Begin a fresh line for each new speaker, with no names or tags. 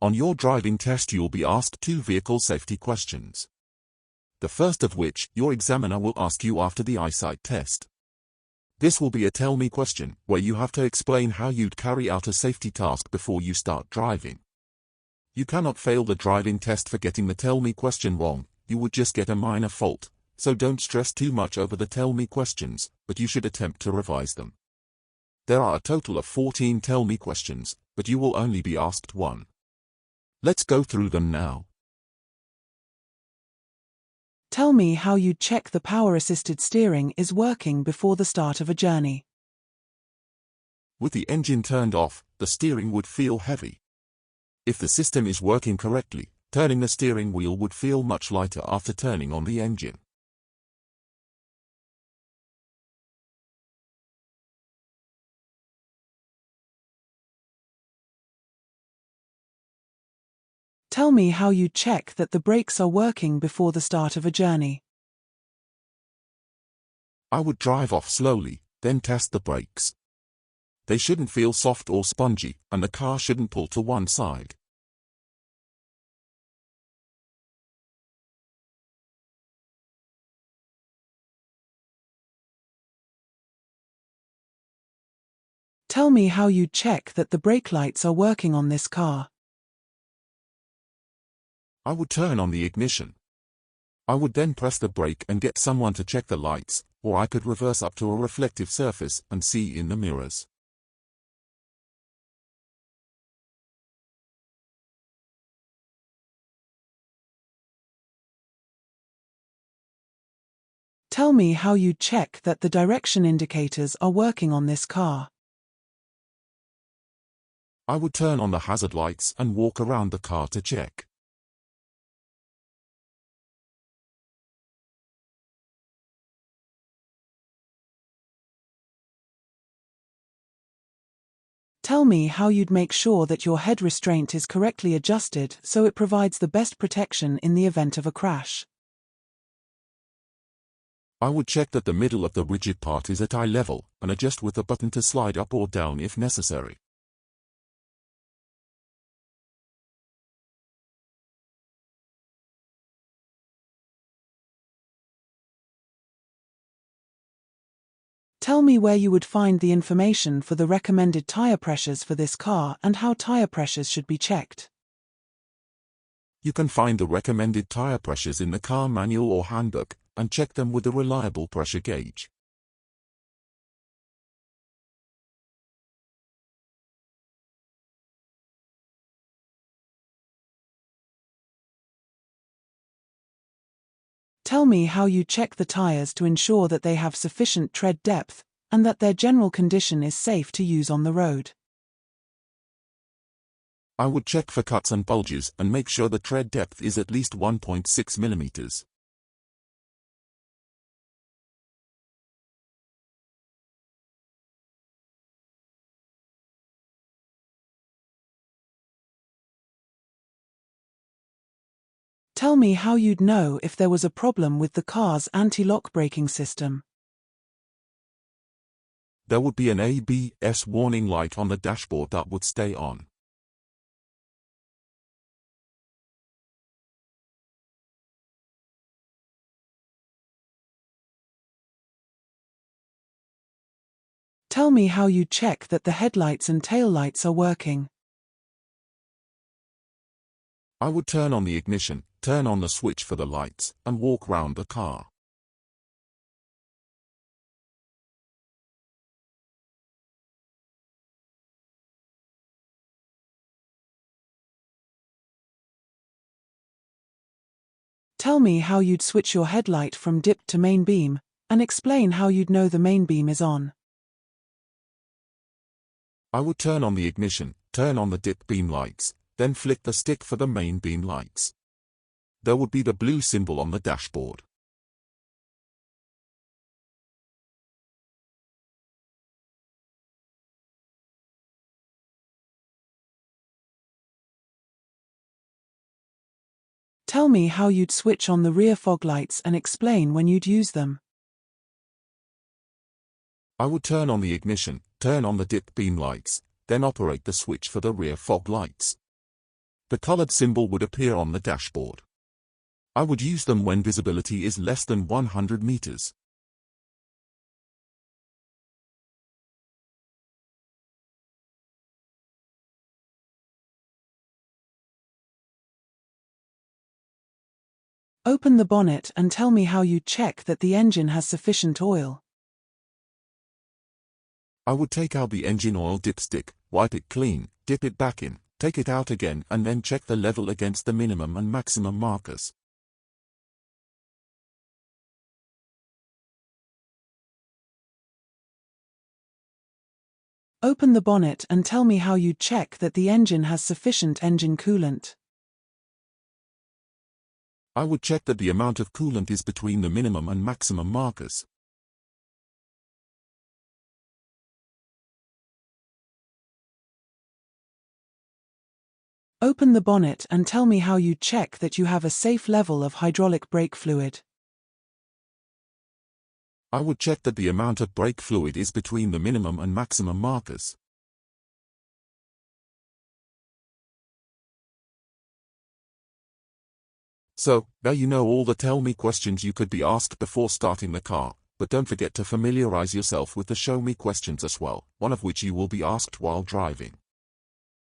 On your driving test you'll be asked 2 vehicle safety questions. The first of which your examiner will ask you after the eyesight test. This will be a tell me question, where you have to explain how you'd carry out a safety task before you start driving. You cannot fail the driving test for getting the tell me question wrong, you would just get a minor fault, so don't stress too much over the tell me questions, but you should attempt to revise them. There are a total of 14 tell me questions, but you will only be asked 1. Let's go through them now.
Tell me how you'd check the power-assisted steering is working before the start of a journey.
With the engine turned off, the steering would feel heavy. If the system is working correctly, turning the steering wheel would feel much lighter after turning on the engine.
Tell me how you check that the brakes are working before the start of a journey.
I would drive off slowly, then test the brakes. They shouldn't feel soft or spongy, and the car shouldn't pull to one side.
Tell me how you check that the brake lights are working on this car.
I would turn on the ignition. I would then press the brake and get someone to check the lights, or I could reverse up to a reflective surface and see in the mirrors.
Tell me how you check that the direction indicators are working on this car.
I would turn on the hazard lights and walk around the car to check.
Tell me how you'd make sure that your head restraint is correctly adjusted so it provides the best protection in the event of a crash.
I would check that the middle of the rigid part is at eye level and adjust with a button to slide up or down if necessary.
Tell me where you would find the information for the recommended tire pressures for this car and how tire pressures should be checked.
You can find the recommended tire pressures in the car manual or handbook, and check them with a reliable pressure gauge.
Tell me how you check the tires to ensure that they have sufficient tread depth, and that their general condition is safe to use on the road.
I would check for cuts and bulges and make sure the tread depth is at least 1.6 mm.
Tell me how you'd know if there was a problem with the car's anti-lock braking system.
There would be an ABS warning light on the dashboard that would stay on.
Tell me how you check that the headlights and taillights are working.
I would turn on the ignition, turn on the switch for the lights, and walk round the car.
Tell me how you'd switch your headlight from dip to main beam, and explain how you'd know the main beam is on.
I would turn on the ignition, turn on the dip beam lights, then flick the stick for the main beam lights. There would be the blue symbol on the dashboard.
Tell me how you'd switch on the rear fog lights and explain when you'd use them.
I would turn on the ignition, turn on the dip beam lights, then operate the switch for the rear fog lights. The colored symbol would appear on the dashboard. I would use them when visibility is less than 100 meters.
Open the bonnet and tell me how you check that the engine has sufficient oil.
I would take out the engine oil dipstick, wipe it clean, dip it back in, take it out again, and then check the level against the minimum and maximum markers.
Open the bonnet and tell me how you check that the engine has sufficient engine coolant.
I would check that the amount of coolant is between the minimum and maximum markers.
Open the bonnet and tell me how you check that you have a safe level of hydraulic brake fluid.
I would check that the amount of brake fluid is between the minimum and maximum markers. So, now you know all the tell me questions you could be asked before starting the car, but don't forget to familiarize yourself with the show me questions as well, one of which you will be asked while driving.